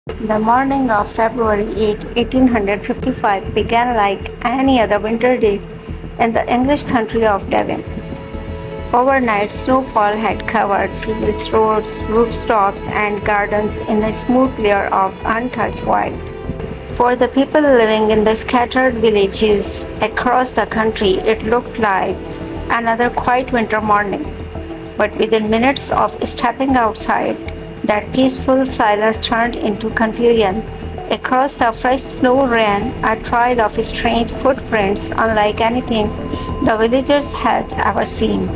The morning of February 8, 1855 began like any other winter day in the English country of Devon. Overnight snowfall had covered fields, roads, rooftops, and gardens in a smooth layer of untouched white. For the people living in the scattered villages across the country, it looked like another quiet winter morning. But within minutes of stepping outside, that peaceful silence turned into confusion. Across the fresh snow ran a trail of strange footprints unlike anything the villagers had ever seen.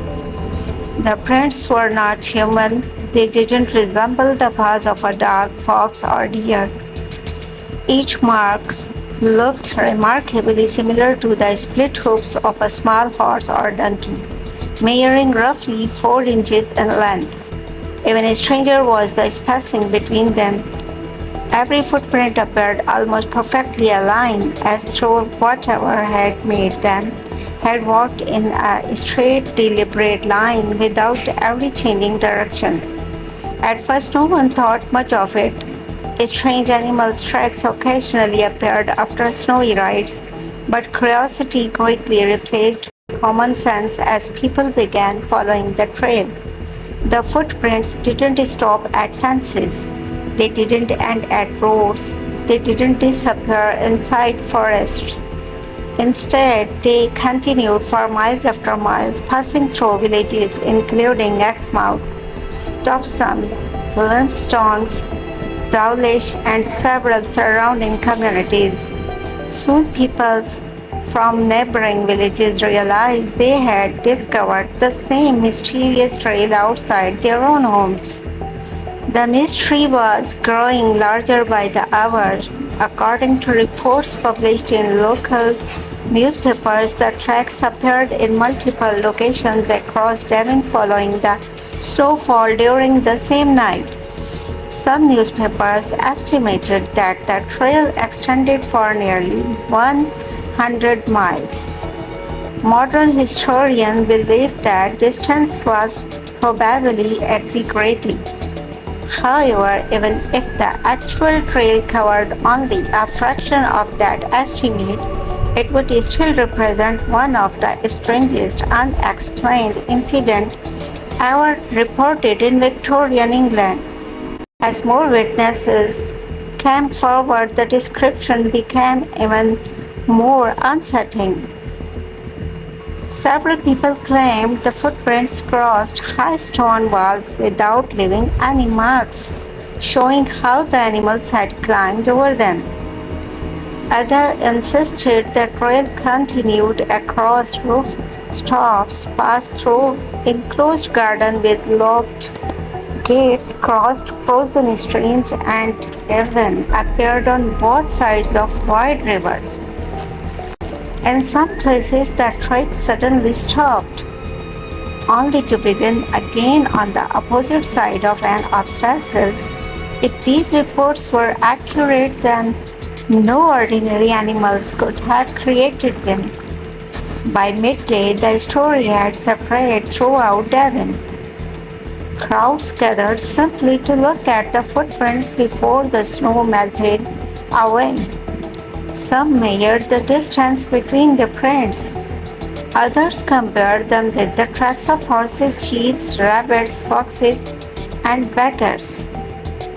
The prints were not human. They didn't resemble the paws of a dog, fox, or deer. Each mark looked remarkably similar to the split hoofs of a small horse or donkey, measuring roughly 4 inches in length. Even stranger was the spacing between them. Every footprint appeared almost perfectly aligned, as though whatever had made them had walked in a straight, deliberate line without ever changing direction. At first, no one thought much of it. Strange animals' tracks occasionally appeared after snowy rides, but curiosity quickly replaced common sense as people began following the trail. The footprints didn't stop at fences. They didn't end at roads. They didn't disappear inside forests. Instead, they continued for miles after miles, passing through villages including Exmouth, Topsham, Limstones, Dawlish, and several surrounding communities. Soon people from neighboring villages realized they had discovered the same mysterious trail outside their own homes. The mystery was growing larger by the hour. According to reports published in local newspapers, the tracks appeared in multiple locations across Devon following the snowfall during the same night. Some newspapers estimated that the trail extended for nearly 100 miles. Modern historians believe that distance was probably exaggerated. However, even if the actual trail covered only a fraction of that estimate, it would still represent one of the strangest unexplained incidents ever reported in Victorian England. As more witnesses came forward, the description became even more unsettling. Several people claimed the footprints crossed high stone walls without leaving any marks, showing how the animals had climbed over them. Others insisted the trail continued across rooftops, passed through enclosed gardens with locked gates, crossed frozen streams, and even appeared on both sides of wide rivers. In some places, the trek suddenly stopped, only to begin again on the opposite side of an obstacle. If these reports were accurate, then no ordinary animals could have created them. By midday, the story had spread throughout Devon. Crowds gathered simply to look at the footprints before the snow melted away. Some measured the distance between the prints. Others compared them with the tracks of horses, sheep, rabbits, foxes, and beggars.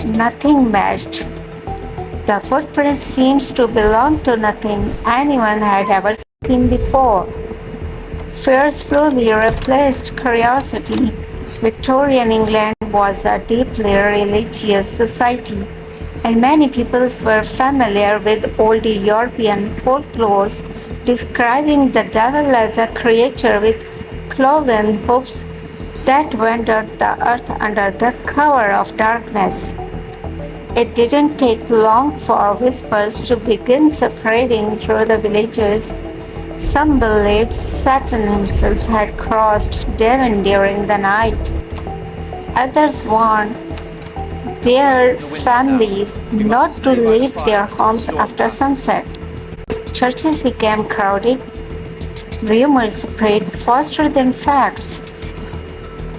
Nothing matched. The footprint seems to belong to nothing anyone had ever seen before. Fear slowly replaced curiosity. Victorian England was a deeply religious society, and many peoples were familiar with old European folklores describing the devil as a creature with cloven hoofs that wandered the earth under the cover of darkness. It didn't take long for whispers to begin spreading through the villages. Some believed Satan himself had crossed Devon during the night. Others warned their families not to leave their homes after sunset. Churches became crowded, rumors spread faster than facts,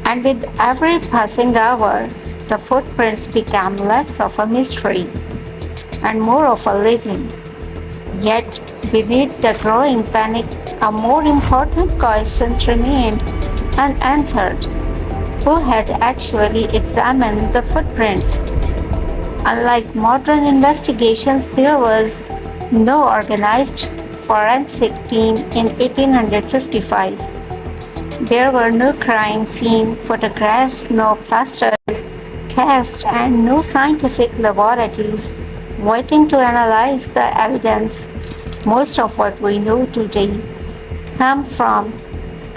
and with every passing hour, the footprints became less of a mystery and more of a legend. Yet, beneath the growing panic, a more important question remained unanswered. Who had actually examined the footprints? Unlike modern investigations, there was no organized forensic team in 1855. There were no crime scene photographs, no plasters cast, and no scientific laboratories waiting to analyze the evidence. Most of what we know today come from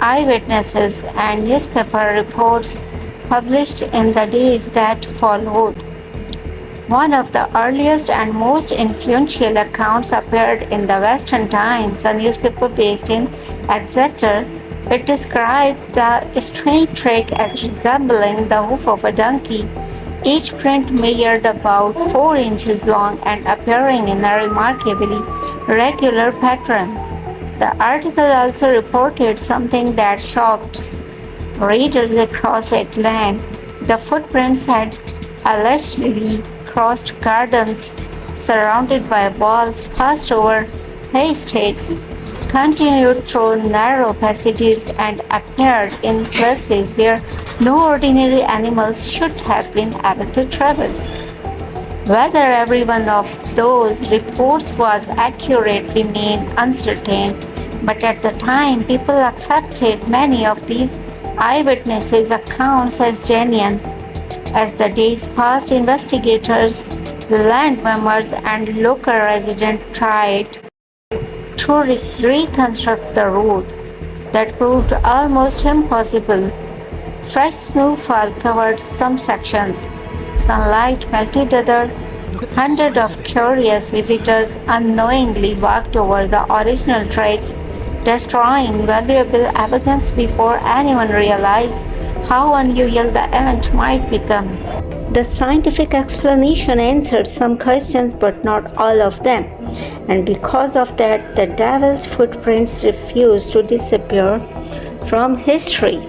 eyewitnesses and newspaper reports published in the days that followed. One of the earliest and most influential accounts appeared in the Western Times, a newspaper based in Exeter. It described the strange trick as resembling the hoof of a donkey. Each print measured about 4 inches long and appearing in a remarkably regular pattern. The article also reported something that shocked readers across England. The footprints had allegedly crossed gardens surrounded by walls, passed over haystacks, continued through narrow passages, and appeared in places where no ordinary animals should have been able to travel. Whether every one of those reports was accurate remained uncertain, but at the time people accepted many of these eyewitnesses' accounts as genuine. As the days passed, investigators, land mammals, and local residents tried to reconstruct the route. That proved almost impossible. Fresh snowfall covered some sections, sunlight melted others. Hundreds of curious visitors unknowingly walked over the original tracks, destroying valuable evidence before anyone realized how unusual the event might become. The scientific explanation answered some questions but not all of them, and because of that, the devil's footprints refused to disappear from history.